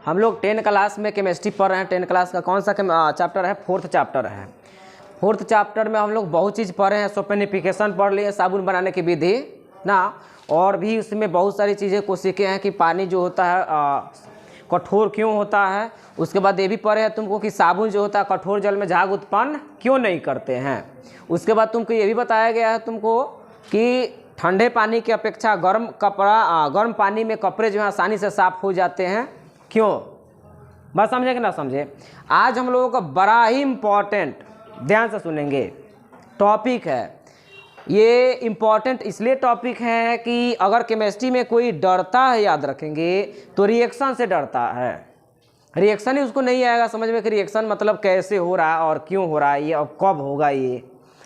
हम लोग 10 क्लास में केमिस्ट्री पढ़ रहे हैं। 10 क्लास का कौन सा चैप्टर है? 4th चैप्टर है। 4th चैप्टर में हम लोग बहुत चीज़ पढ़े हैं। सोपेनिफिकेशन पढ़ लिए, साबुन बनाने की विधि ना, और भी उसमें बहुत सारी चीज़ें को सीखे हैं कि पानी जो होता है कठोर क्यों होता है। उसके बाद ये भी पढ़े हैं तुमको कि साबुन जो होता है कठोर जल में झाग उत्पन्न क्यों नहीं करते हैं। उसके बाद तुमको ये भी बताया गया है तुमको कि ठंडे पानी की अपेक्षा गर्म पानी में कपड़े जो है आसानी से साफ हो जाते हैं, क्यों? बात समझे कि ना समझे? आज हम लोगों का बड़ा ही इम्पॉर्टेंट, ध्यान से सुनेंगे, टॉपिक है। ये इम्पॉर्टेंट इसलिए टॉपिक है कि अगर केमिस्ट्री में कोई डरता है, याद रखेंगे, तो रिएक्शन से डरता है। रिएक्शन ही उसको नहीं आएगा समझ में कि रिएक्शन मतलब कैसे हो रहा है और क्यों हो रहा है ये, और कब होगा ये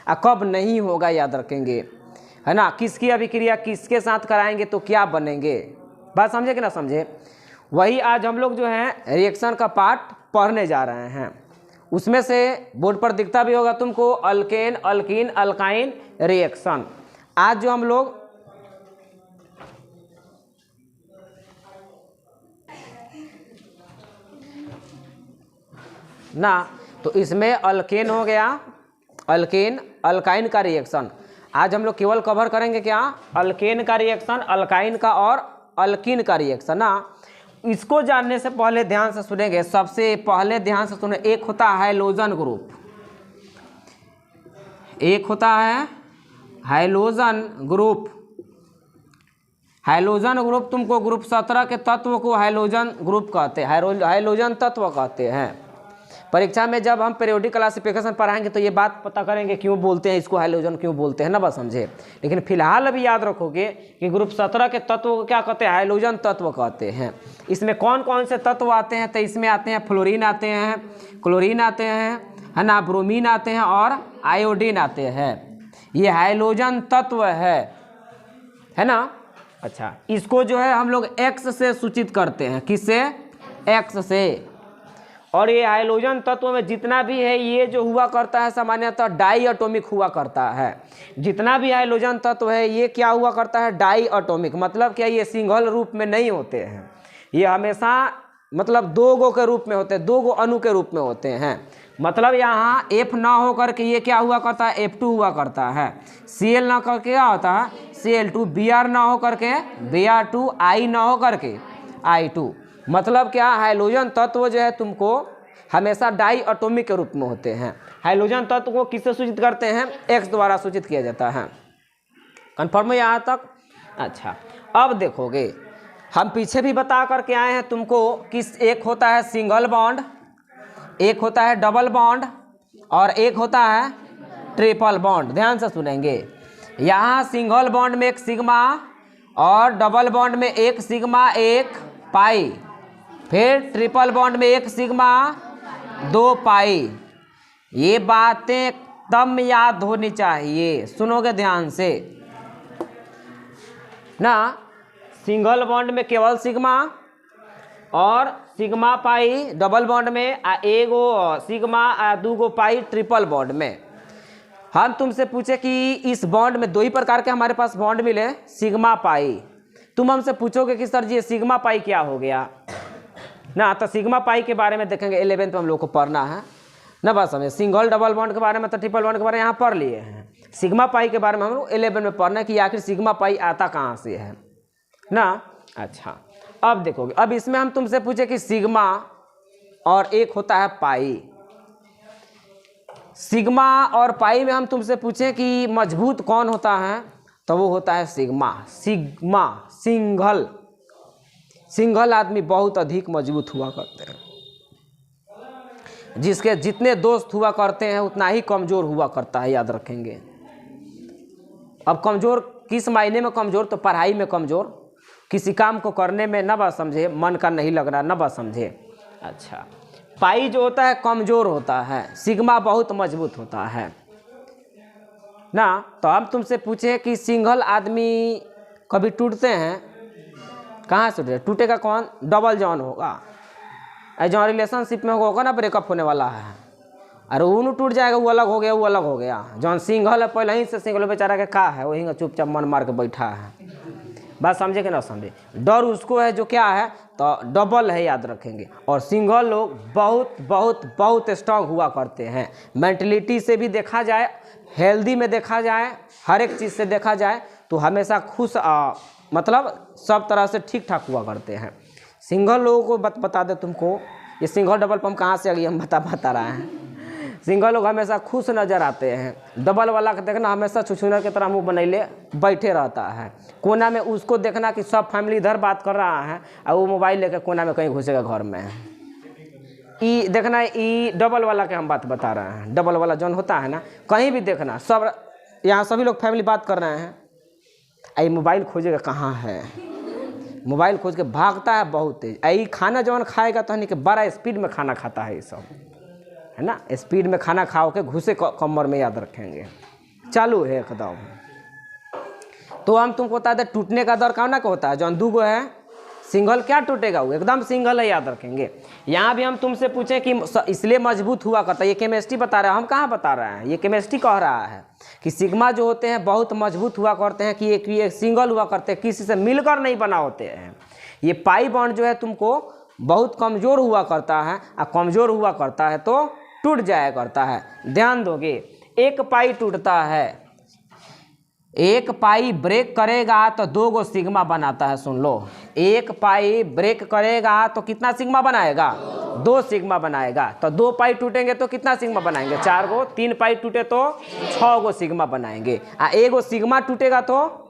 और कब नहीं होगा, याद रखेंगे, है ना। किसकी अभिक्रिया किसके साथ कराएंगे तो क्या बनेंगे। बात समझे कि ना समझे? वही आज हम लोग जो है रिएक्शन का पार्ट पढ़ने जा रहे हैं। उसमें से बोर्ड पर दिखता भी होगा तुमको अल्केन, अल्कीन, अल्काइन रिएक्शन। आज जो हम लोग ना, तो इसमें अल्केन हो गया, अल्केन, अल्काइन का रिएक्शन। आज हम लोग केवल कवर करेंगे क्या? अल्केन का रिएक्शन, अल्काइन का और अल्कीन का रिएक्शन ना। इसको जानने से पहले ध्यान से सुनेंगे, सबसे पहले ध्यान से सुने। एक होता है हाइलोजन ग्रुप, एक होता है हाइलोजन ग्रुप। हाइलोजन ग्रुप तुमको ग्रुप 17 के तत्व को हाइलोजन ग्रुप कहते हैं, हाइलोजन तत्व कहते हैं। परीक्षा में जब हम पीरियोडिक क्लासिफिकेशन पढ़ाएंगे तो ये बात पता करेंगे क्यों बोलते हैं इसको हाइलोजन, क्यों बोलते हैं ना, बस समझे। लेकिन फिलहाल अभी याद रखोगे कि ग्रुप 17 के तत्व को क्या कहते हैं? हाइलोजन तत्व कहते हैं। इसमें कौन कौन से तत्व आते हैं? तो इसमें आते हैं फ्लोरीन आते हैं, क्लोरीन आते हैं, है ना, ब्रोमीन आते हैं और आयोडीन आते हैं। ये हाइलोजन तत्व है ना। अच्छा, इसको जो है हम लोग एक्स से सूचित करते हैं। किससे? एक्स से। और ये हाइलोजन तत्व में जितना भी है ये जो हुआ करता है सामान्यतः डाई एटॉमिक हुआ करता है। जितना भी हाइलोजन तत्व है ये क्या हुआ करता है? Diatomic. मतलब क्या? ये सिंगल रूप में नहीं होते हैं, ये हमेशा मतलब दो गो के रूप में होते हैं, दो गो अणु के रूप में होते हैं। मतलब यहाँ F ना हो करके ये क्या हुआ करता है? F2 हुआ करता है। Cl ना करके क्या होता है? Cl2। Br ना हो करके Br2, I ना हो करके I2। मतलब क्या? हाइलोजन तत्व जो है तुमको हमेशा डाई एटॉमिक के रूप में होते हैं। हाइलोजन तत्व को किससे सूचित करते हैं? एक्स द्वारा सूचित किया जाता है। कन्फर्म है यहाँ तक? अच्छा, अब देखोगे हम पीछे भी बता करके आए हैं तुमको कि एक होता है सिंगल बॉन्ड, एक होता है डबल बॉन्ड और एक होता है ट्रिपल बॉन्ड। ध्यान से सुनेंगे। यहाँ सिंगल बॉन्ड में एक सिग्मा और डबल बॉन्ड में एक सिग्मा एक पाई, फिर ट्रिपल बॉन्ड में एक सिग्मा 2 पाई। ये बातें एकदम याद होनी चाहिए, सुनोगे ध्यान से ना। सिंगल बॉन्ड में केवल सिग्मा और सिग्मा पाई, डबल बॉन्ड में एगो सिग्मा 2 पाई, ट्रिपल बॉन्ड में। हम तुमसे पूछे कि इस बॉन्ड में 2 ही प्रकार के हमारे पास बॉन्ड मिले, सिग्मा पाई। तुम हमसे पूछोगे कि सर जी ये सिग्मा पाई क्या हो गया ना। तो सिग्मा पाई के बारे में देखेंगे 11th में हम लोग को पढ़ना है ना। बस हमें सिंगल डबल बॉन्ड के बारे में तो ट्रिपल बॉन्ड के बारे में यहाँ पढ़ लिए हैं। सिग्मा पाई के बारे में हम लोग 11 में पढ़ना है कि आखिर सिग्मा पाई आता कहाँ से है ना। अच्छा, अब देखोगे, अब इसमें हम तुमसे पूछे कि सिग्मा और एक होता है पाई। सिग्मा और पाई में हम तुमसे पूछे कि मजबूत कौन होता है, तो वो होता है सिग्मा। सिग्मा सिंगल, सिंगल आदमी बहुत अधिक मजबूत हुआ करते हैं। जिसके जितने दोस्त हुआ करते हैं उतना ही कमजोर हुआ करता है, याद रखेंगे। अब कमजोर किस मायने में कमजोर? तो पढ़ाई में कमजोर, किसी काम को करने में ना बात समझे, मन का नहीं लग रहा ना बात समझे। अच्छा, पाई जो होता है कमजोर होता है, सिग्मा बहुत मजबूत होता है ना। तो हम तुमसे पूछे कि सिंगल आदमी कभी टूटते हैं? कहाँ से टूटेगा? कौन? डबल जॉन होगा। जॉन रिलेशनशिप में होगा ना, ब्रेकअप होने वाला है, अरे वो टूट जाएगा, वो अलग हो गया, वो अलग हो गया। जॉन सिंगल है, पहले ही से सिंगल बेचारा के का है, वही चुपचाप मन मार के बैठा है, बात समझे कि ना समझे। डर उसको है जो क्या है तो डबल है, याद रखेंगे। और सिंगल लोग बहुत बहुत बहुत स्ट्रांग हुआ करते हैं। मेंटलिटी से भी देखा जाए, हेल्दी में देखा जाए, हर एक चीज़ से देखा जाए तो हमेशा खुश मतलब सब तरह से ठीक ठाक हुआ करते हैं। सिंगल लोगों को बता दे तुमको, ये सिंगल डबल पम्प कहाँ से आ गई हम बता रहे हैं। सिंगल लोग हमेशा खुश नज़र आते हैं। डबल वाला के देखना हमेशा छुछुनर की तरह मुँह बनैले बैठे रहता है। कोना में उसको देखना कि सब फैमिली इधर बात कर रहा है और वो मोबाइल लेकर कोना में कहीं घुसेगा घर में। ई देखना, ई डबल वाला के हम बात बता रहे हैं। डबल वाला जौन होता है ना, कहीं भी देखना सब यहाँ सभी लोग फैमिली बात कर रहे हैं, आई मोबाइल खोजेगा कहाँ है, मोबाइल खोज के भागता है बहुत तेज। आई खाना जौन खाएगा तो कि बड़ा स्पीड में खाना खाता है, ये सब है ना, स्पीड में खाना खाओ के घुसे कमर में, याद रखेंगे। चालू है एकदम। तो हम तुमको बता दें टूटने का दर कौन का होता है, जौन 2 गो है सिंगल क्या टूटेगा, वो एकदम सिंगल है, याद रखेंगे। यहाँ भी हम तुमसे पूछें कि इसलिए मजबूत हुआ करता है, ये केमिस्ट्री बता रहा है, हम कहाँ बता रहे हैं, ये केमिस्ट्री कह रहा है कि सिग्मा जो होते हैं बहुत मजबूत हुआ करते हैं, कि ये सिंगल हुआ करते हैं, किसी से मिलकर नहीं बना होते हैं। ये पाई बॉन्ड जो है तुमको बहुत कमज़ोर हुआ करता है, और कमज़ोर हुआ करता है तो टूट जाया करता है। ध्यान दोगे, एक पाई टूटता है, एक पाई ब्रेक करेगा तो 2 गो सिग्मा बनाता है। सुन लो, एक पाई ब्रेक करेगा तो कितना सिग्मा बनाएगा, 2 सिग्मा बनाएगा। तो 2 पाई टूटेंगे तो कितना सिग्मा बनाएंगे, 4 गो। 3 पाई टूटे तो 6 गो सिग्मा बनाएंगे। और 1 गो सिग्मा टूटेगा तो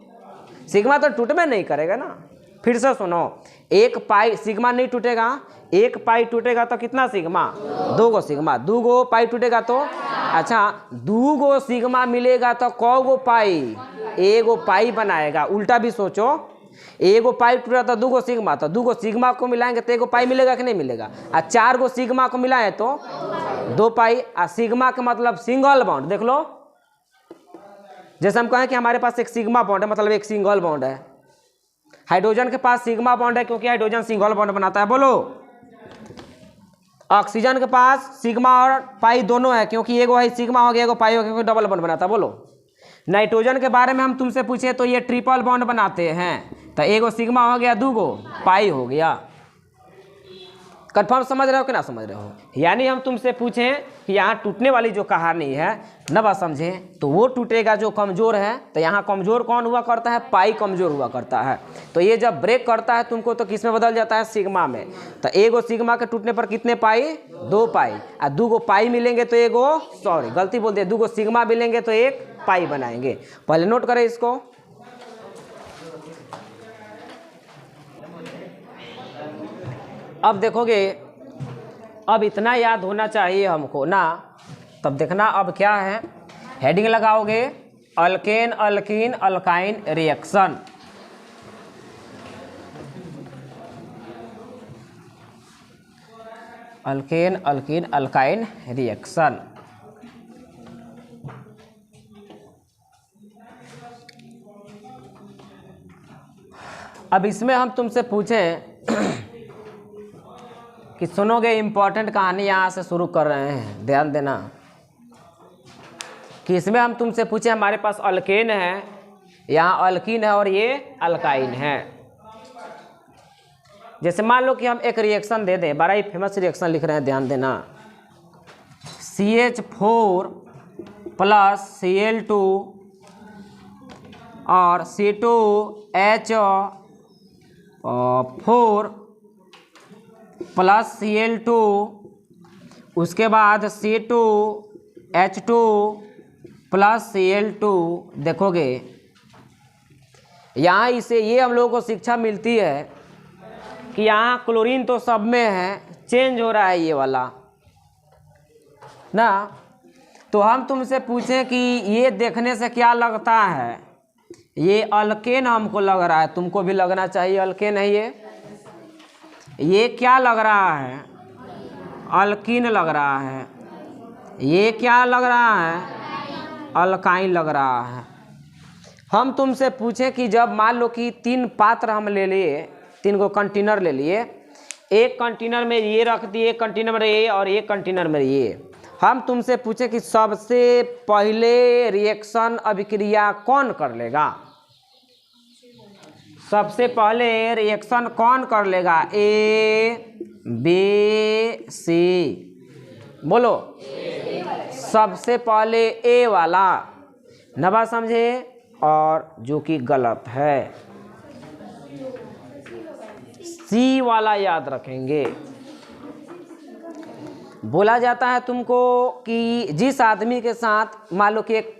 सिग्मा तो टूट में नहीं करेगा ना। फिर से सुनो, एक पाई सिग्मा नहीं टूटेगा, एक पाई टूटेगा तो कितना सिग्मा, 2 गो सिग्मा। 2 गो पाई टूटेगा तो अच्छा 2 गो सिग्मा मिलेगा तो कौ गो पाई, 1 गो पाई बनाएगा। उल्टा भी सोचो, 1 गो पाई टूटा तो 2 गो सिग्मा, तो 2 गो सिग्मा को मिलाएंगे तो 1 गो पाई मिलेगा कि नहीं मिलेगा। और 4 गो सिग्मा को मिलाए तो 2 पाई। और सिग्मा का मतलब सिंगल बॉन्ड। देख लो, जैसे हम कहें कि हमारे पास एक सिग्मा बॉन्ड है, मतलब एक सिंगल बॉन्ड है। हाइड्रोजन के पास सिग्मा बॉन्ड है क्योंकि हाइड्रोजन सिंगल बॉन्ड बनाता है, बोलो। ऑक्सीजन के पास सिग्मा और पाई दोनों है क्योंकि एगो है सिग्मा हो गया, एगो पाई हो गया, डबल बॉन्ड बनाता है, बोलो। नाइट्रोजन के बारे में हम तुमसे पूछे तो ये ट्रिपल बॉन्ड बनाते हैं, तो एगो सिग्मा हो गया, 2 गो पाई हो गया। कंफर्म समझ रहे हो कि ना समझ रहे हो। यानी हम तुमसे पूछें कि यहाँ टूटने वाली जो कहानी है न बात समझें, तो वो टूटेगा जो कमज़ोर है। तो यहाँ कमज़ोर कौन हुआ करता है, पाई कमज़ोर हुआ करता है। तो ये जब ब्रेक करता है तुमको तो किस में बदल जाता है, सिग्मा में। तो 1 गो सिग्मा के टूटने पर कितने पाई, 2 पाई। और 2 गो पाई मिलेंगे तो 1 गो, सॉरी गलती बोल दिया, 2 गो सिग्मा मिलेंगे तो 1 पाई बनाएंगे। पहले नोट करें इसको। अब देखोगे, अब इतना याद होना चाहिए हमको ना, तब देखना अब क्या है। हेडिंग लगाओगे, alkane alkene alkyne reaction. Alkane alkene alkyne reaction. अब इसमें हम तुमसे पूछें कि सुनोगे, इम्पोर्टेंट कहानी यहाँ से शुरू कर रहे हैं, ध्यान देना। कि इसमें हम तुमसे पूछे, हमारे पास अल्केन है, यहाँ अल्कीन है और ये अल्काइन है। जैसे मान लो कि हम एक रिएक्शन दे दें, बड़ा ही फेमस रिएक्शन लिख रहे हैं, ध्यान देना। CH4 प्लस Cl2 और C2H4 प्लस Cl2, उसके बाद C2H2 प्लस Cl2। देखोगे यहाँ इसे ये हम लोगों को शिक्षा मिलती है कि यहाँ क्लोरीन तो सब में है, चेंज हो रहा है ये वाला ना। तो हम तुमसे पूछें कि ये देखने से क्या लगता है, ये अल्केन हमको लग रहा है, तुमको भी लगना चाहिए अल्केन है ये क्या लग रहा है, अल्कीन लग रहा है। ये क्या लग रहा है, अल्काइन लग रहा है। हम तुमसे पूछें कि जब मान लो कि 3 पात्र हम ले लिए, 3 गो कंटेनर ले लिए, एक कंटेनर में ये रख दिए, एक कंटेनर में ये और एक कंटेनर में ये। हम तुमसे पूछे कि सबसे पहले रिएक्शन अभिक्रिया कौन कर लेगा, सबसे पहले रिएक्शन कौन कर लेगा? ए बी सी, बोलो सबसे पहले ए वाला, ना बात समझे? और जो कि गलत है, सी वाला याद रखेंगे। बोला जाता है तुमको कि जिस आदमी के साथ मान लो कि एक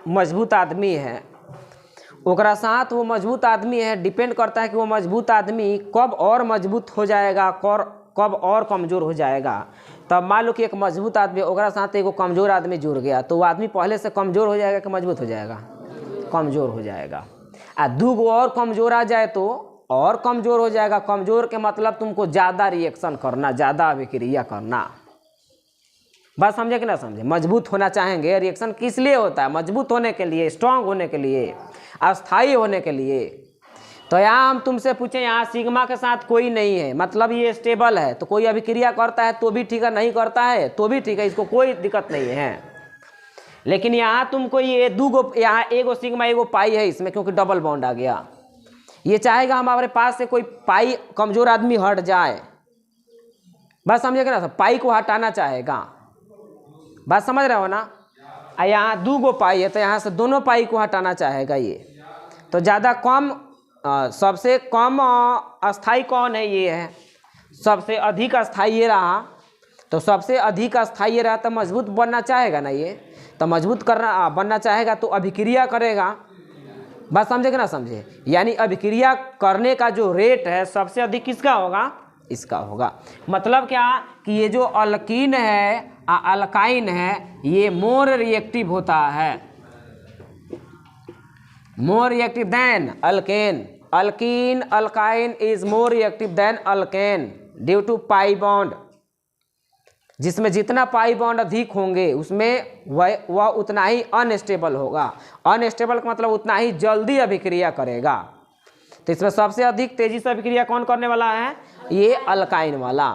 मजबूत आदमी है, ओकरा साथ वो मजबूत आदमी है, डिपेंड करता है कि वो मजबूत आदमी कब और मजबूत हो जाएगा, कब और कमज़ोर हो जाएगा। तब मान लो कि एक मजबूत आदमी ओकरा साथ एगो कमज़ोर आदमी जुड़ गया, तो वो आदमी पहले से कमज़ोर हो जाएगा कि मजबूत हो जाएगा? कमज़ोर हो जाएगा। आ दूगो और कमज़ोर आ जाए तो और कमज़ोर हो जाएगा। कमज़ोर के मतलब तुमको ज़्यादा रिएक्शन करना, ज़्यादा अभिक्रिया करना। बात समझे कि ना समझे? मजबूत होना चाहेंगे। रिएक्शन किस लिए होता है? मजबूत होने के लिए, स्ट्रांग होने के लिए, अस्थायी होने के लिए। तो यहाँ हम तुमसे पूछें, यहाँ सिग्मा के साथ कोई नहीं है, मतलब ये स्टेबल है, तो कोई अभिक्रिया करता है तो भी ठीक है, नहीं करता है तो भी ठीक है, इसको कोई दिक्कत नहीं है। लेकिन यहाँ तुमको ये दूगो, यहाँ एगो सिग्मा एगो पाई है इसमें, क्योंकि डबल बॉन्ड आ गया। ये चाहेगा हमारे पास से कोई पाई कमज़ोर आदमी हट जाए। बात समझेगा ना? पाई को हटाना चाहेगा। बात समझ रहे हो ना? यहाँ दूगो पाई है तो यहाँ से दोनों पाई को हटाना चाहेगा ये। तो ज़्यादा कम, सबसे कम अस्थाई कौन है? ये है। सबसे अधिक अस्थाई ये रहा, तो सबसे अधिक अस्थाई ये रहा, तो मजबूत बनना चाहेगा ना ये, तो मजबूत करना बनना चाहेगा तो अभिक्रिया करेगा। बात समझे कि ना समझे? यानी अभिक्रिया करने का जो रेट है सबसे अधिक किसका होगा? इसका होगा। मतलब क्या कि ये जो अल्कीन है अल्काइन है, ये मोर रिएक्टिव होता है, more reactive than alkane. Alkene alkyne is more reactive than alkane due to pi bond. जिसमें जितना पाई बॉन्ड अधिक होंगे उसमें वह उतना ही अनस्टेबल होगा। अनस्टेबल का मतलब उतना ही जल्दी अभिक्रिया करेगा। तो इसमें सबसे अधिक तेजी से अभिक्रिया कौन करने वाला है? ये अल्काइन वाला।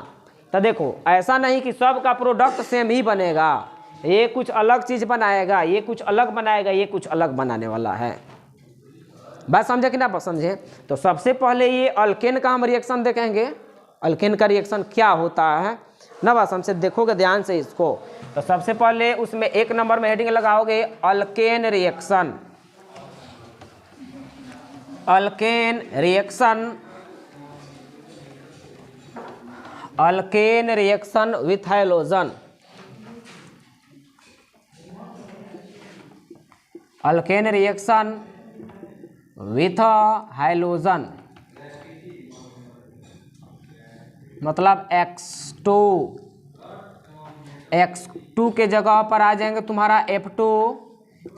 तो देखो, ऐसा नहीं कि सब का प्रोडक्ट सेम ही बनेगा, ये कुछ अलग चीज़ बनाएगा, ये कुछ अलग बनाएगा, ये कुछ अलग बनाने वाला है। बात समझे कि ना समझे? तो सबसे पहले ये अल्केन का हम रिएक्शन देखेंगे। अल्केन का रिएक्शन क्या होता है ना, बात हमसे देखोगे ध्यान से इसको। तो सबसे पहले उसमें एक नंबर में हेडिंग लगाओगे alkane reaction. Alkane reaction, alkane reaction with halogen. Alkane reaction with halogen मतलब X2। X2 के जगह पर आ जाएंगे तुम्हारा F2,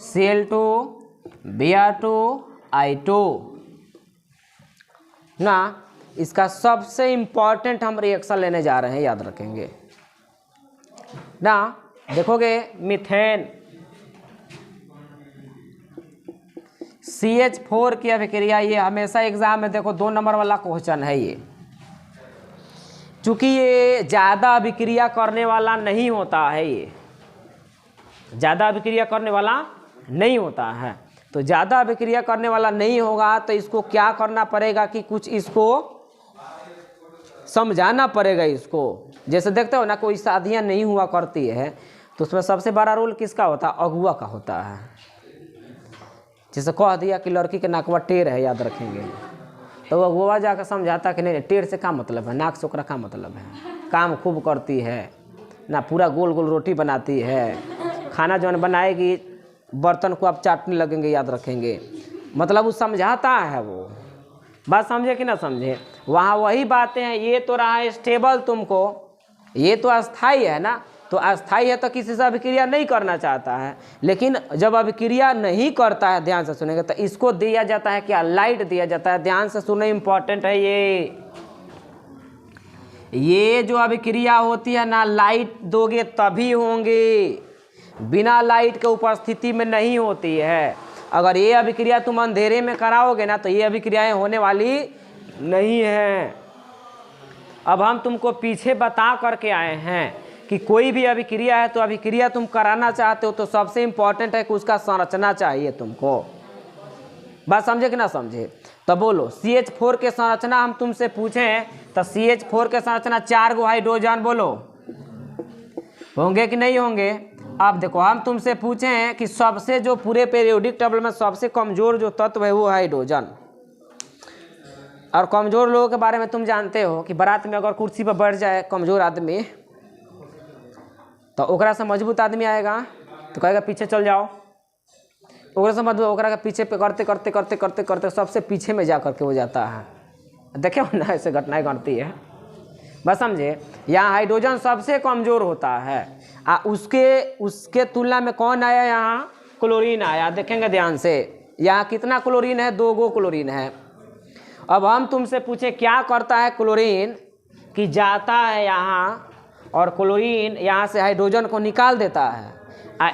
Cl2, Br2, I2 ना। इसका सबसे इम्पॉर्टेंट हम रिएक्शन लेने जा रहे हैं, याद रखेंगे ना। देखोगे मीथेन CH4 की अभिक्रिया, ये हमेशा एग्जाम में देखो 2 नंबर वाला क्वेश्चन है ये। चूँकि ये ज़्यादा अभिक्रिया करने वाला नहीं होता है, ये ज़्यादा अभिक्रिया करने वाला नहीं होता है, तो ज़्यादा अभिक्रिया करने वाला नहीं होगा तो इसको क्या करना पड़ेगा कि कुछ इसको समझाना पड़ेगा इसको। जैसे देखते हो ना, कोई शादियाँ नहीं हुआ करती है तो उसमें सबसे बड़ा रोल किसका होता है? अगुआ का होता है। जैसे कह दिया कि लड़की के नाकवा टेढ़ है, याद रखेंगे, तो वो अगुआ जाकर समझाता कि नहीं, टेढ़ से क्या मतलब है, नाक से ओकरा क्या मतलब है, काम खूब करती है ना, पूरा गोल गोल रोटी बनाती है, खाना जो बनाएगी बर्तन को आप चाटने लगेंगे, याद रखेंगे। मतलब वो समझाता है वो। बात समझे कि ना समझे? वहाँ वही बातें हैं। ये तो रहा स्टेबल तुमको, ये तो अस्थाई है ना, तो अस्थाई है तो किसी से अभिक्रिया नहीं करना चाहता है। लेकिन जब अभिक्रिया नहीं करता है, ध्यान से सुनेंगे, तो इसको दिया जाता है क्या? लाइट दिया जाता है। ध्यान से सुने, इंपॉर्टेंट है ये जो अभिक्रिया होती है ना, लाइट दोगे तभी होंगे, बिना लाइट के उपस्थिति में नहीं होती है। अगर ये अभिक्रिया तुम अंधेरे में कराओगे ना तो ये अभिक्रियाएं होने वाली नहीं हैं। अब हम तुमको पीछे बता करके आए हैं कि कोई भी अभिक्रिया है तो अभिक्रिया तुम कराना चाहते हो तो सबसे इम्पॉर्टेंट है कि उसका संरचना चाहिए तुमको। बात समझे कि ना समझे? तो बोलो CH4 के संरचना हम तुमसे पूछें तो CH4 के संरचना 4 गो हाइड्रोजन बोलो होंगे कि नहीं होंगे। अब देखो हम तुमसे पूछें कि सबसे जो पूरे पीरियोडिक टेबल में सबसे कमजोर जो तत्व है वो हाइड्रोजन। और कमजोर लोगों के बारे में तुम जानते हो कि बारात में अगर कुर्सी पर बैठ जाए कमजोर आदमी तो ओकरा से मजबूत आदमी आएगा तो कहेगा पीछे चल जाओ। ओकरा से मजबूत ओकरा के पीछे पे करते करते करते करते करते सबसे पीछे में जा करके हो जाता है। देखे हो ना ऐसे घटनाएं घटती है। बस समझे, यहाँ हाइड्रोजन सबसे कमज़ोर होता है। उसके तुलना में कौन आया यहाँ? क्लोरीन आया। देखेंगे ध्यान से, यहाँ कितना क्लोरीन है? 2 गो क्लोरीन है। अब हम तुमसे पूछे क्या करता है क्लोरीन, कि जाता है यहाँ और क्लोरीन यहाँ से हाइड्रोजन को निकाल देता है।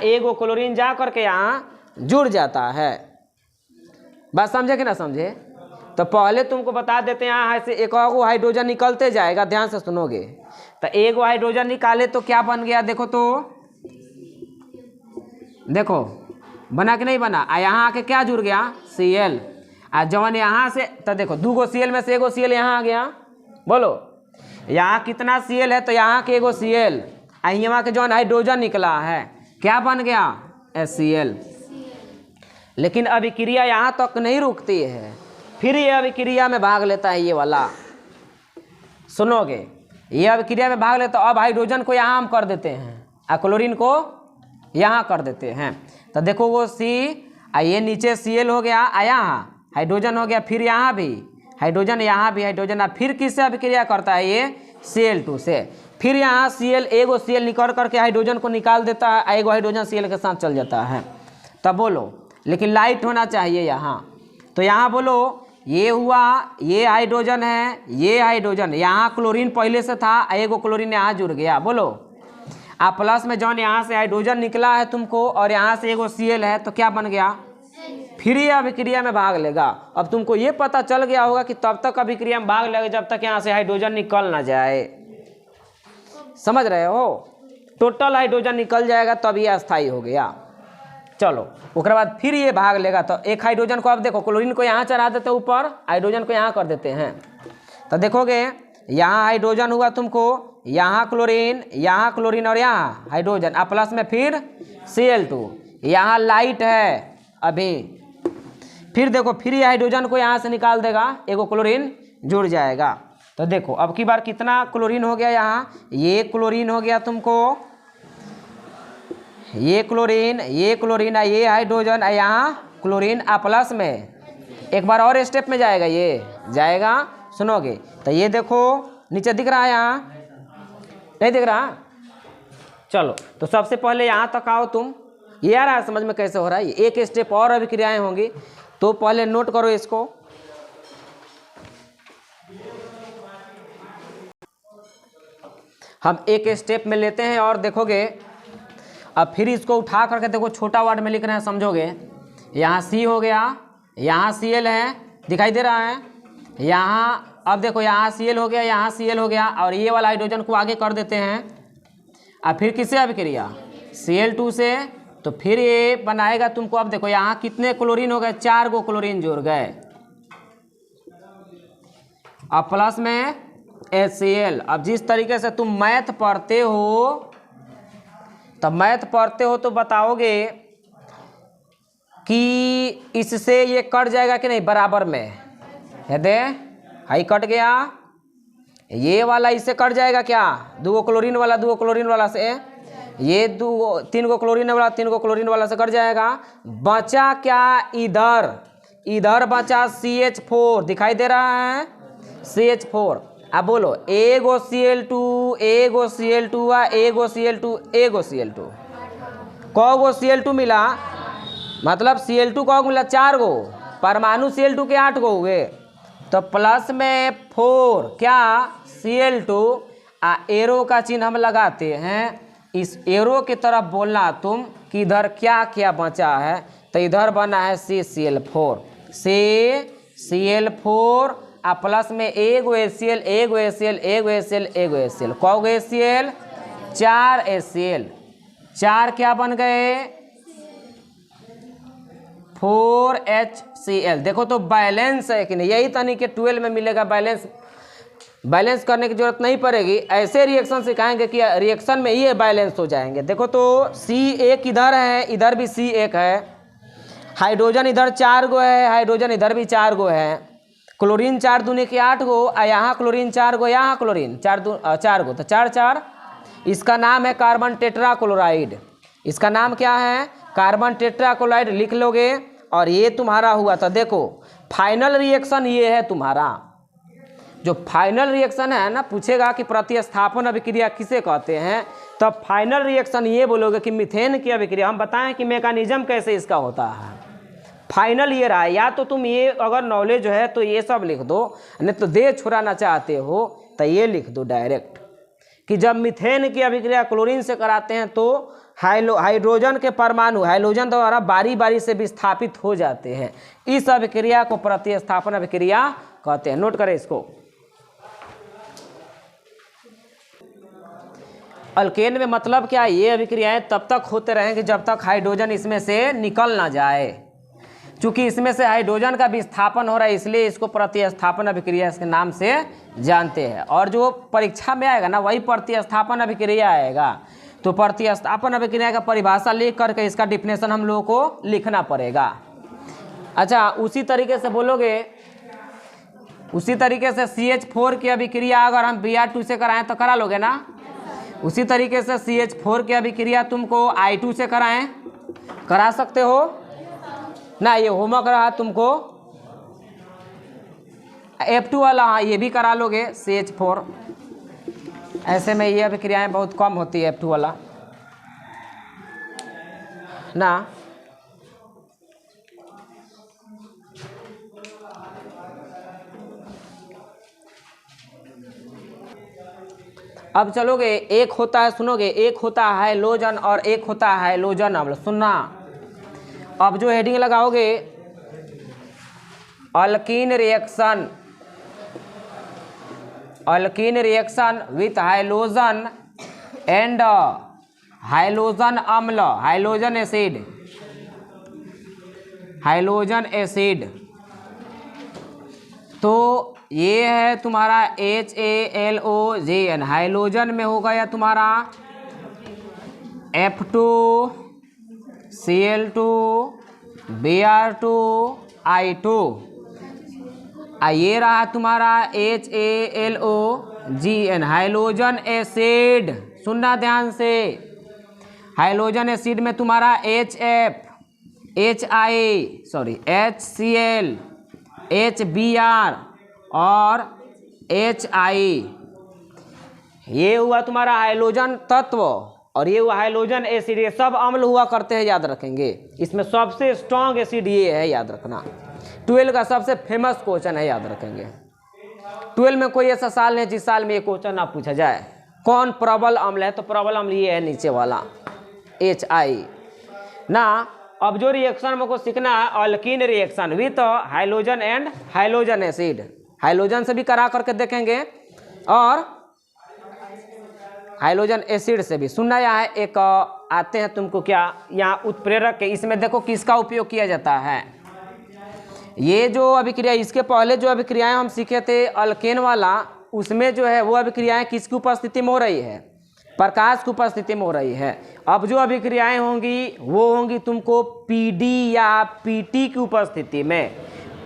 एगो क्लोरीन जा करके यहाँ जुड़ जाता है। बात समझे कि ना समझे? तो पहले तुमको बता देते हैं यहाँ से एक और हाइड्रोजन निकलते जाएगा, ध्यान से सुनोगे। तो एक हाइड्रोजन निकाले तो क्या बन गया? देखो तो, देखो बना कि नहीं बना? यहाँ आके क्या जुड़ गया? Cl। जवन यहाँ से तो देखो 2 गो Cl में से एगो Cl यहाँ आ गया। बोलो यहाँ कितना Cl है? तो यहाँ के एगो Cl, यहाँ के जवन हाइड्रोजन निकला है क्या बन गया? HCl। लेकिन अभिक्रिया यहाँ तक नहीं रुकती है, फिर ये अभिक्रिया में भाग लेता है। ये वाला सुनोगे, ये अभिक्रिया में भाग लेता है। अब हाइड्रोजन को यहाँ हम कर देते हैं और क्लोरीन को यहाँ कर देते हैं। तो देखो वो C, ये नीचे Cl हो गया, यहाँ हाइड्रोजन हो गया, फिर यहाँ भी हाइड्रोजन, यहाँ भी हाइड्रोजन। फिर किससे अभिक्रिया करता है? ये Cl2 से। फिर यहाँ Cl, एगो Cl निकल करके हाइड्रोजन को निकाल देता है, एगो हाइड्रोजन Cl के साथ चल जाता है। तब बोलो, लेकिन लाइट होना चाहिए यहाँ। तो यहाँ बोलो ये हुआ, ये हाइड्रोजन है, ये हाइड्रोजन, यहाँ क्लोरीन पहले से था, एगो क्लोरीन यहाँ जुड़ गया। बोलो प्लस में जौन यहाँ से हाइड्रोजन निकला है तुमको और यहाँ से एगो Cl है तो क्या बन गया? फिर ये अभिक्रिया में भाग लेगा। अब तुमको ये पता चल गया होगा कि तब तक अभिक्रिया में भाग लेगा जब तक यहाँ से हाइड्रोजन निकल ना जाए। समझ रहे हो? टोटल हाइड्रोजन निकल जाएगा तब ये अस्थायी हो गया। चलो उसके बाद फिर ये भाग लेगा। तो एक हाइड्रोजन को अब देखो, क्लोरीन को यहाँ चढ़ा देते ऊपर, हाइड्रोजन को यहाँ कर देते हैं। तो देखोगे यहाँ हाइड्रोजन हुआ तुमको, यहाँ क्लोरीन और यहाँ हाइड्रोजन, प्लस में फिर Cl2, यहाँ लाइट है अभी। फिर देखो फिर ये हाइड्रोजन को यहाँ से निकाल देगा, एगो क्लोरीन जुड़ जाएगा। तो देखो अब की बार कितना क्लोरीन हो गया? यहाँ ये क्लोरीन हो गया तुमको, ये क्लोरीन, ये हाइड्रोजन, यहाँ क्लोरीन प्लस में एक बार और स्टेप में जाएगा, ये जाएगा। सुनोगे तो ये देखो नीचे दिख रहा है, यहाँ नहीं दिख रहा? चलो तो सबसे पहले यहाँ तक आओ तुम। ये आ रहा है समझ में कैसे हो रहा है? एक स्टेप और अभिक्रियाएं होंगी तो पहले नोट करो इसको। हम एक स्टेप में लेते हैं और देखोगे। अब फिर इसको उठा करके देखो, छोटा वर्ड में लिख रहे हैं, समझोगे। यहाँ C हो गया, यहाँ Cl है, दिखाई दे रहा है यहाँ। अब देखो यहाँ Cl हो गया, यहाँ Cl हो गया, और ये वाला हाइड्रोजन को आगे कर देते हैं। अब फिर किससे अभिक्रिया? Cl2 से। तो फिर ये बनाएगा तुमको, अब देखो यहाँ कितने क्लोरीन हो गए? 4 गो क्लोरीन जुड़ गए। अब प्लस में HCl। अब जिस तरीके से तुम मैथ पढ़ते हो, तब मैथ पढ़ते हो तो बताओगे कि इससे ये कट जाएगा कि नहीं बराबर में? है दे, हाई कट गया, ये वाला इससे कट जाएगा क्या? 2 गो क्लोरीन वाला 2 गो क्लोरीन वाला से, ये 3 गो क्लोरीन वाला 3 गो क्लोरीन वाला से कट जाएगा। बचा क्या? इधर बचा CH4, दिखाई दे रहा है CH4। अब बोलो एगो Cl2, एगो Cl2, एगो Cl2, एगो Cl2। कौ गो Cl2 मिला? मतलब Cl2 कौ मिला? 4 गो। परमाणु Cl2 के 8 गो हुए। तो प्लस में 4 क्या? Cl2। एरो का चिन्ह हम लगाते हैं। इस एरो की तरफ बोलना तुम कि इधर क्या क्या बचा है। तो इधर बना है CCl4, CCl4 प्लस में एगो HCl, एगो HCl, एगो HCl, एगो HCl। कौ गो HCl? 4 HCl। 4 क्या बन गए? 4HCl। देखो तो बैलेंस है कि नहीं, यही तनी कि 12 में मिलेगा बैलेंस। बैलेंस करने की जरूरत नहीं पड़ेगी, ऐसे रिएक्शन सिखाएंगे कि रिएक्शन में ये बैलेंस हो जाएंगे। देखो तो C1 इधर है, इधर भी C1 है, हाइड्रोजन इधर 4 गो है, हाइड्रोजन इधर भी 4 गो है, क्लोरीन 4 दूनी के 8 गो, यहाँ क्लोरीन 4 गो, यहाँ क्लोरीन 4 गो, तो 4 4। इसका नाम है कार्बन टेट्राक्लोराइड। इसका नाम क्या है? कार्बन टेट्राक्लोराइड लिख लोगे। और ये तुम्हारा हुआ था, देखो फाइनल रिएक्शन ये है तुम्हारा। जो फाइनल रिएक्शन है ना, पूछेगा कि प्रतिस्थापन अभिक्रिया किसे कहते हैं, तब फाइनल रिएक्शन ये बोलोगे कि मीथेन की अभिक्रिया। हम बताएं कि मैकेनिज्म कैसे इसका होता है। फाइनल ये रहा, या तो तुम ये अगर नॉलेज है तो ये सब लिख दो, नहीं तो दे छुड़ाना चाहते हो तो ये लिख दो डायरेक्ट कि जब मीथेन की अभिक्रिया क्लोरीन से कराते हैं तो हाइड्रोजन के परमाणु हाइड्रोजन द्वारा बारी बारी से विस्थापित हो जाते हैं। इस अभिक्रिया को प्रतिस्थापन अभिक्रिया कहते हैं। नोट करें इसको। अल्केन में मतलब क्या, ये अभिक्रियाएं तब तक होते रहेंगे जब तक हाइड्रोजन इसमें से निकल ना जाए। चूंकि इसमें से हाइड्रोजन का विस्थापन हो रहा है, इसलिए इसको प्रतिस्थापन अभिक्रिया इसके नाम से जानते हैं। और जो परीक्षा में आएगा ना, वही प्रतिस्थापन अभिक्रिया आएगा। तो प्रतिस्थापन अभिक्रिया का परिभाषा लिख करके इसका डिफिनेशन हम लोगों को लिखना पड़ेगा। अच्छा, उसी तरीके से बोलोगे, उसी तरीके से CH4 की अभिक्रिया अगर हम Br2 से कराएं तो करा लोगे ना। उसी तरीके से CH4 की अभिक्रिया तुमको I2 से कराएं, करा सकते हो ना। ये होमवर्क रहा तुमको F2 वाला, हाँ ये भी करा लोगे CH4। ऐसे में ये अभिक्रियाएं बहुत कम होती है F2 वाला ना। अब चलोगे, एक होता है, सुनोगे, एक होता है हाइलोजन और एक होता है हाइलोजन अम्ल। सुनना, अब जो हेडिंग लगाओगे, alkyne reaction, alkyne reaction with halogen and halogen अम्ल, हाइलोजन एसिड, हाइलोजन एसिड। तो ये है तुम्हारा HALOJN, हाइलोजन में हो गया तुम्हारा F2Cl2 Br2 I2। ये रहा तुम्हारा HALOGN, हाइलोजन एसिड। सुनना ध्यान से, हाइलोजन एसिड में तुम्हारा HCl, HBr और HI, ये हुआ तुम्हारा हाइलोजन तत्व और ये हुआ हाइलोजन एसिड। ये सब अम्ल हुआ करते हैं, याद रखेंगे। इसमें सबसे स्ट्रॉन्ग एसिड ये है, याद रखना। 12 का सबसे फेमस क्वेश्चन है, याद रखेंगे। 12 में कोई ऐसा साल नहीं जिस साल में ये क्वेश्चन ना पूछा जाए, कौन प्रबल अम्ल है, तो प्रबल अम्ल ये है नीचे वाला HI ना। अब जो रिएक्शन हमको सीखना है, alkyne reaction with halogen and halogen acid. Halogen से भी करा करके देखेंगे और हाइलोजन एसिड से भी। सुनना यहाँ है, एक आते हैं तुमको क्या, यहाँ उत्प्रेरक के, इसमें देखो किसका उपयोग किया जाता है। ये जो अभिक्रिया, इसके पहले जो अभिक्रियाएं हम सीखे थे अल्केन वाला, उसमें जो है वो अभिक्रियाएं किसकी उपस्थिति में हो रही है, प्रकाश की उपस्थिति में हो रही है। अब जो अभिक्रियाएं होंगी वो होंगी तुमको PD या PT की उपस्थिति में।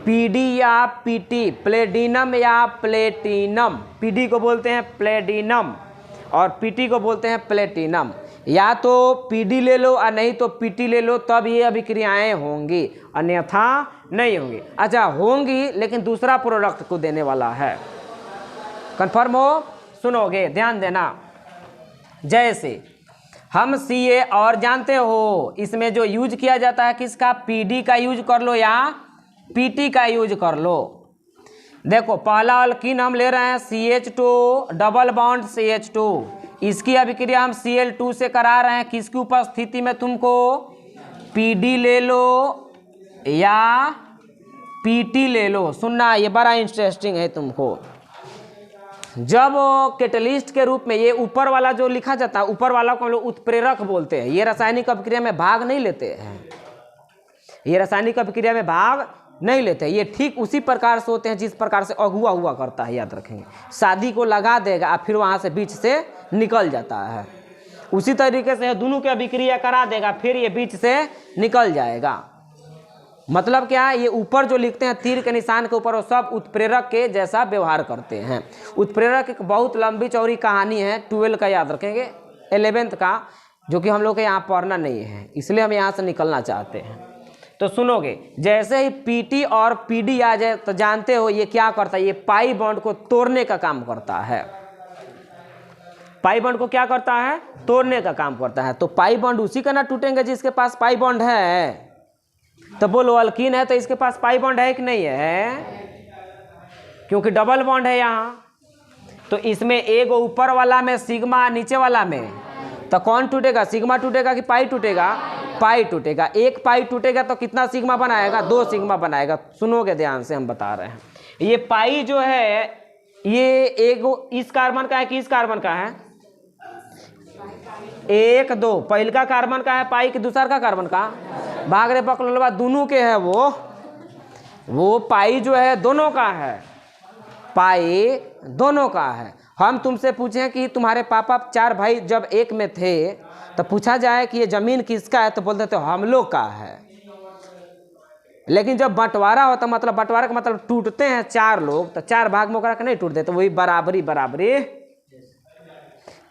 PD या PT, प्लेडिनम या प्लेटिनम। PD को बोलते हैं प्लेडिनम और PT को बोलते हैं प्लेटिनम। या तो PD ले लो और नहीं तो PT ले लो, तब ये अभिक्रियाएं होंगी, अन्यथा नहीं होंगी। अच्छा, होंगी लेकिन दूसरा प्रोडक्ट को देने वाला है। कन्फर्म हो? सुनोगे, ध्यान देना। जैसे हम CA और जानते हो, इसमें जो यूज किया जाता है किसका, PD का यूज कर लो या PT का यूज कर लो। देखो पहला अल्कीन हम ले रहे हैं CH2 डबल बॉन्ड CH2, इसकी अभिक्रिया हम Cl2 से करा रहे हैं। किसकी उपस्थिति में, तुमको PD ले लो या PT ले लो। सुनना, ये बड़ा इंटरेस्टिंग है तुमको। जब कैटलिस्ट के रूप में ये ऊपर वाला जो लिखा जाता है, ऊपर वाला को हम लोग उत्प्रेरक बोलते हैं। ये रासायनिक अभिक्रिया में भाग नहीं लेते हैं, ये रासायनिक अभिक्रिया में भाग नहीं लेते। ये ठीक उसी प्रकार से होते हैं जिस प्रकार से अगुआ हुआ करता है, याद रखेंगे। शादी को लगा देगा और फिर वहाँ से बीच से निकल जाता है, उसी तरीके से दोनों की अभिक्रिया करा देगा, फिर ये बीच से निकल जाएगा। मतलब क्या है, ये ऊपर जो लिखते हैं तीर के निशान के ऊपर, वो सब उत्प्रेरक के जैसा व्यवहार करते हैं। उत्प्रेरक एक बहुत लंबी चौड़ी कहानी है, 12 का याद रखेंगे, 11th का, जो कि हम लोग के यहाँ पढ़ना नहीं है, इसलिए हम यहाँ से निकलना चाहते हैं। तो सुनोगे, जैसे ही पीटी और पीडी आ जाए तो जानते हो ये क्या करता है, ये पाई बॉन्ड को तोड़ने का काम करता है। पाई बॉन्ड को क्या करता है, तोड़ने का काम करता है। तो पाई बॉन्ड उसी का ना टूटेंगे जिसके पास पाई बॉन्ड है। तो बोलो अल्कीन है तो इसके पास पाई बॉन्ड है कि नहीं है, क्योंकि डबल बॉन्ड है यहाँ। तो इसमें एक ऊपर वाला में सिग्मा, नीचे वाला में, तो कौन टूटेगा, सिग्मा टूटेगा कि पाई टूटेगा, पाई टूटेगा। एक पाई टूटेगा तो कितना सिग्मा बनाएगा, 2 सिग्मा बनाएगा। सुनोगे ध्यान से, हम बता रहे हैं। ये पाई जो है ये एक इस कार्बन का है कि इस कार्बन का है, 1 2 पहले का कार्बन का है पाई कि दूसरा का कार्बन का, भाग रे पकड़वा, दोनों के है वो पाई जो है दोनों का है, पाई दोनों का है। हम तुमसे पूछें कि तुम्हारे पापा 4 भाई जब एक में थे तो पूछा जाए कि ये जमीन किसका है, तो बोलते थे हम लोग का है। लेकिन जब बंटवारा होता, मतलब बंटवारा का मतलब टूटते हैं 4 लोग, तो 4 भाग में होकर नहीं टूटते, तो वही बराबरी बराबरी।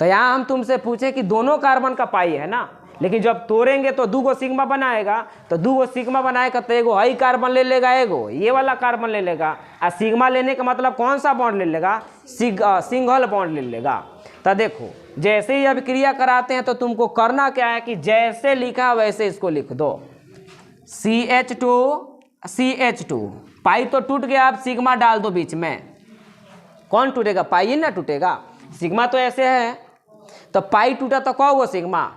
तो यहाँ हम तुमसे पूछें कि दोनों कार्बन का पाई है ना, लेकिन जब तोड़ेंगे तो 2 सिग्मा बनाएगा, तो 2 सिग्मा बनाएगा तो एगो हाई कार्बन ले लेगा, एगो ये वाला कार्बन ले लेगा। और सिग्मा लेने का मतलब कौन सा बॉन्ड ले लेगा, सिंगल बॉन्ड ले लेगा। तो देखो, जैसे ही अभिक्रिया कराते हैं तो तुमको करना क्या है कि जैसे लिखा वैसे इसको लिख दो, CH2 पाई तो टूट गया, अब सिग्मा डाल दो बीच में। कौन टूटेगा, पाई ही ना टूटेगा, सिग्मा तो ऐसे है। तो पाई टूटा तो कौ सिग्मा,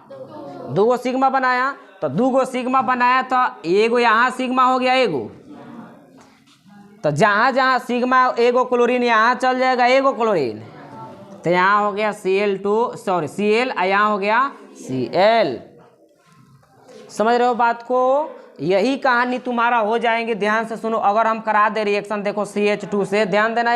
2 सिग्मा बनाया, तो 2 सिग्मा बनाया तो एगो यहाँ सिग्मा हो गया एगो, तो जहाँ जहाँ सिग्मा एगो क्लोरीन यहाँ चल जाएगा एगो क्लोरीन, तो यहाँ हो गया Cl, यहाँ हो गया Cl। समझ रहे हो बात को, यही कहानी तुम्हारा हो जाएंगे। ध्यान से सुनो, अगर हम करा दे रिएक्शन, देखो CH2 से, ध्यान देना,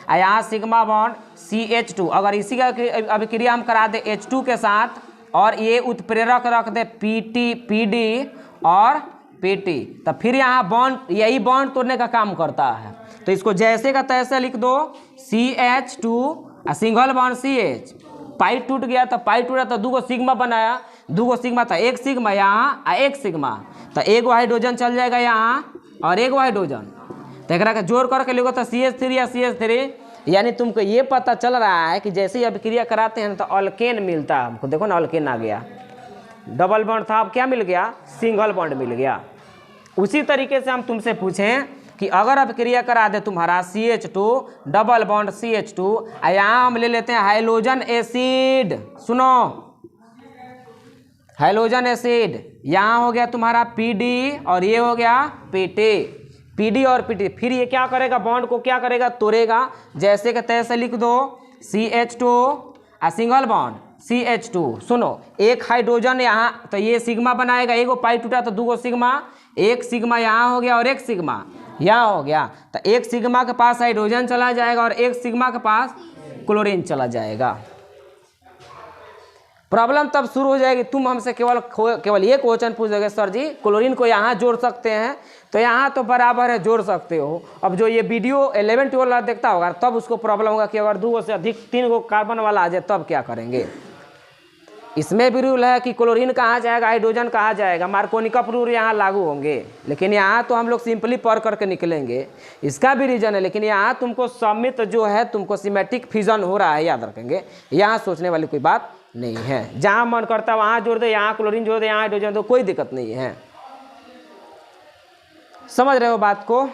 यहाँ सिग्मा बॉन्ड CH2, अगर इसी का अभिक्रिया हम करा दे H2 के साथ, और ये उत्प्रेरक रख दे PD और PT, तो फिर यहाँ बॉन्ड, यही बॉन्ड तोड़ने का काम करता है। तो इसको जैसे का तैसे लिख दो, CH2 सिंगल बॉन्ड CH, पाई टूट गया तो पाई टूटा तो 2 सिग्मा बनाया, 2 सिग्मा था, 1 सिग्मा यहाँ और 1 सिग्मा, तो एगो हाइड्रोजन चल जाएगा यहाँ और एगो हाइड्रोजन, तो एक का जोड़ करके लिखो तो CH3 या CH3। यानी तुमको ये पता चल रहा है कि जैसे ही अभिक्रिया कराते हैं तो अल्केन मिलता है हमको। देखो ना, अल्केन आ गया, डबल बॉन्ड था, अब क्या मिल गया, सिंगल बॉन्ड मिल गया। उसी तरीके से हम तुमसे पूछें कि अगर अभिक्रिया करा दे तुम्हारा CH2 डबल बॉन्ड CH2, यहाँ हम ले लेते हैं हाइड्रोजन एसिड। सुनो, हाइड्रोजन एसिड, यहाँ हो गया तुम्हारा PD और ये हो गया PD और PT, फिर ये क्या करेगा, बॉन्ड को क्या करेगा, तोड़ेगा। जैसे कि तैसे लिख दो, CH2 सिंगल बॉन्ड CH2। सुनो, एक हाइड्रोजन यहाँ, तो ये सिग्मा बनाएगा, एगो पाई टूटा तो 2 सिग्मा, 1 सिग्मा यहाँ हो गया और 1 सिग्मा यहाँ हो गया, तो 1 सिग्मा के पास हाइड्रोजन चला जाएगा और 1 सिग्मा के पास क्लोरीन चला जाएगा। प्रॉब्लम तब शुरू हो जाएगी, तुम हमसे केवल ये क्वेश्चन पूछ दोगे, सर जी क्लोरीन को यहाँ जोड़ सकते हैं, तो यहाँ तो बराबर है, जोड़ सकते हो। अब जो ये वीडियो 11-12 वाला देखता होगा तब उसको प्रॉब्लम होगा कि अगर 2 से अधिक 3 कार्बन वाला आ जाए तब क्या करेंगे। इसमें भी रूल है कि क्लोरीन कहाँ जाएगा, हाइड्रोजन कहाँ जाएगा, मार्कोनिकप रूल यहाँ लागू होंगे। लेकिन यहाँ तो हम लोग सिंपली पढ़ करके निकलेंगे, इसका भी रीजन है। लेकिन यहाँ तुमको समित जो है, तुमको सिमेटिक फिजन हो रहा है, याद रखेंगे, यहाँ सोचने वाली कोई बात नहीं है। जहाँ मन करता वहाँ जोड़ दे, यहाँ क्लोरीन जोड़ दे, यहाँ हाइड्रोजन दो, कोई दिक्कत नहीं है। समझ रहे हो बात को।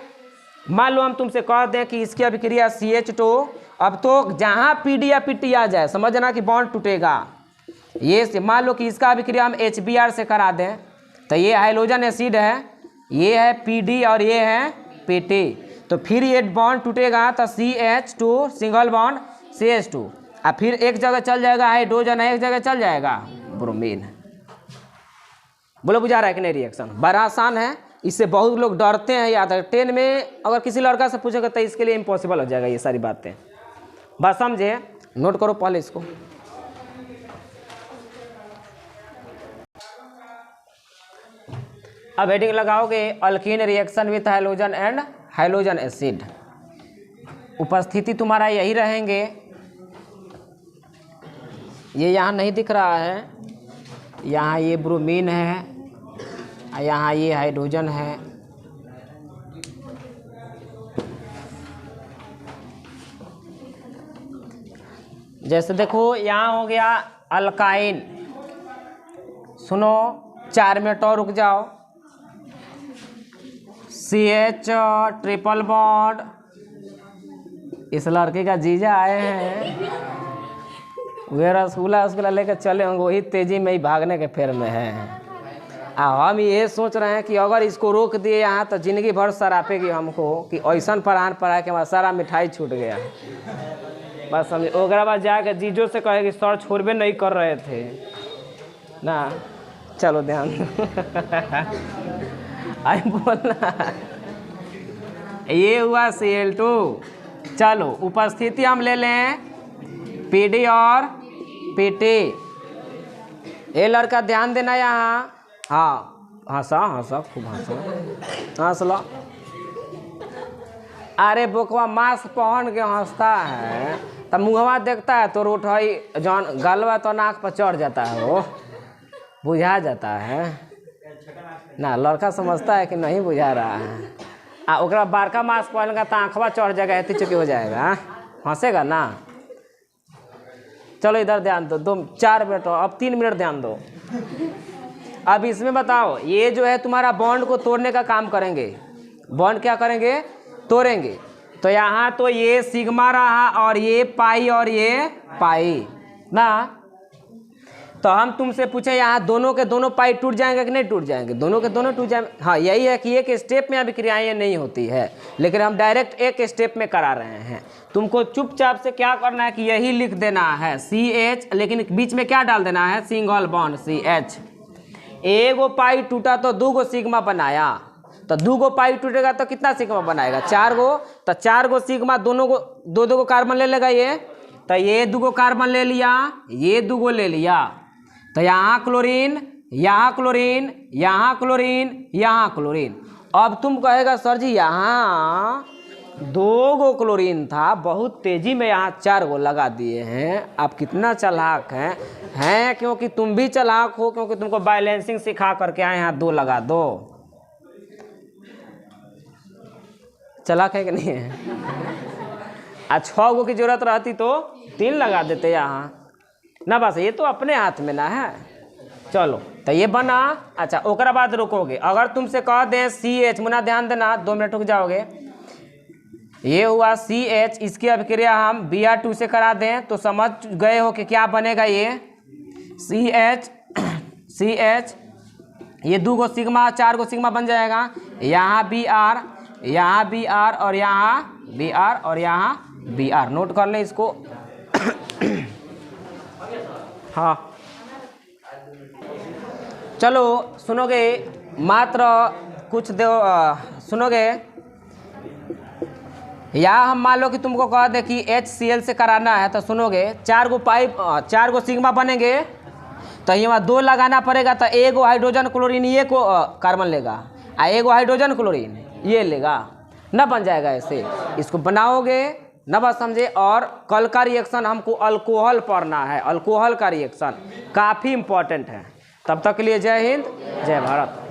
मान लो हम तुमसे कह दें कि इसकी अभिक्रिया CH2, अब तो जहाँ PD या PT आ जाए समझना कि बॉन्ड टूटेगा। ये से मान लो कि इसका अभिक्रिया हम HBr से करा दें, तो ये हाइड्रोजन एसिड है, ये है PD और ये है PT, तो फिर ये बॉन्ड टूटेगा तो CH2 सिंगल बॉन्ड CH2, और फिर एक जगह चल जाएगा हाइड्रोजन, एक जगह चल जाएगा ब्रोमीन। बोलो बुझा रहा है कि नहीं रिएक्शन? बड़ा आसान है, इससे बहुत लोग डरते हैं याद है। 10 में अगर किसी लड़का से पूछेगा तो इसके लिए इम्पॉसिबल हो जाएगा ये सारी बातें। बस समझे, नोट करो पहले इसको। अब हेडिंग लगाओगे alkyne reaction with hydrogen and hydrogen acid. उपस्थिति तुम्हारा यही रहेंगे, ये यहाँ नहीं दिख रहा है, यहाँ ये ब्रोमीन है, यहाँ ये हाइड्रोजन है। जैसे देखो यहाँ हो गया अल्काइन, सुनो 4 मिनट और रुक जाओ। CH ट्रिपल बॉन्ड, इस लड़के का जीजा आए हैं, वे रसगुल्ला लेकर चले होंगे, वही तेजी में ही भागने के फेर में है। हम ये सोच रहे हैं कि अगर इसको रोक दिए यहाँ तो ज़िंदगी भर सरापेगी हमको कि ऐसा परान पड़ा कि हमारा सारा मिठाई छूट गया। बस समझे, ओकरा बाद जाके जीजो से कहे कि सर छोड़बे नहीं कर रहे थे ना। चलो ध्यान आई बोलना, ये हुआ Cl2। चलो उपस्थिति हम ले लें PD और PT। ये लड़का ध्यान देना यहाँ, हाँ हंसा खूब हंस लो। अरे बोकवा मास्क पहन के हंसता है तब मुँहवा देखता है तो रोटाई जौन गलवा तो नाक पर चढ़ जाता है, वो बुझा जाता है ना। लड़का समझता है कि नहीं बुझा रहा है, ओकरा बारका मास्क पहनेगा तो आँखवा चढ़ जाएगा, हेती चुकी हो जाएगा, हंसेगा ना। चलो इधर ध्यान दो, 4 मिनट और, अब 3 मिनट ध्यान दो। अब इसमें बताओ, ये जो है तुम्हारा बॉन्ड को तोड़ने का काम करेंगे। बॉन्ड क्या करेंगे? तोड़ेंगे। तो यहाँ तो ये सिग्मा रहा और ये पाई और ये पाई ना। तो हम तुमसे पूछे यहाँ दोनों के दोनों पाई टूट जाएंगे कि नहीं टूट जाएंगे? दोनों के दोनों टूट जाएंगे। हाँ, यही है कि एक स्टेप में अभिक्रियाएं नहीं होती है, लेकिन हम डायरेक्ट एक स्टेप में करा रहे हैं। तुमको चुपचाप से क्या करना है कि यही लिख देना है CH, लेकिन बीच में क्या डाल देना है? Single bond CH। एगो पाई टूटा तो 2 गो सिग्मा बनाया, तो 2 गो पाई टूटेगा तो कितना सिग्मा बनाएगा? 4 गो। तो 4 गो सिग्मा दोनों को 2 गो कार्बन ले लेगा ये, तो ये 2 गो कार्बन ले लिया, ये 2 गो ले लिया, तो यहाँ क्लोरीन, यहाँ क्लोरीन, यहाँ क्लोरीन, यहाँ क्लोरीन। अब तुम कहेगा सर जी यहाँ 2 गो क्लोरीन था, बहुत तेजी में यहाँ 4 गो लगा दिए हैं, आप कितना चालाक हैं क्योंकि तुम भी चालाक हो, क्योंकि तुमको बैलेंसिंग सिखा करके आए, यहाँ 2 लगा दो। चालाक है कि नहीं है? 6 गो की जरूरत रहती तो 3 लगा देते यहाँ ना। बस ये तो अपने हाथ में ना है। चलो तो ये बना। अच्छा, ओकरा बाद रुकोगे, अगर तुमसे कह दें CH, मुना ध्यान देना, 2 मिनट रुक जाओगे। ये हुआ CH, इसकी अभिक्रिया हम Br2 से करा दें तो समझ गए हो कि क्या बनेगा। ये CH ये 2 गो सिग्मा 4 गो सिग्मा बन जाएगा, यहाँ Br, यहाँ Br और यहाँ Br और यहाँ Br। नोट कर लें इसको। हाँ चलो सुनोगे, मात्र कुछ दो सुनोगे। या हम मान लो कि तुमको कह दे कि HCl से कराना है, तो सुनोगे 4 गो पाइप 4 गो सिग्मा बनेंगे, तो यहाँ 2 लगाना पड़ेगा, तो 1 गो हाइड्रोजन क्लोरीन ये को कार्बन लेगा, 1 गो हाइड्रोजन क्लोरीन ये लेगा ना, बन जाएगा ऐसे। इसको बनाओगे ना, बात समझे। और कल का रिएक्शन हमको अल्कोहल पढ़ना है, अल्कोहल का रिएक्शन काफ़ी इम्पोर्टेंट है। तब तक के लिए जय हिंद, जय भारत।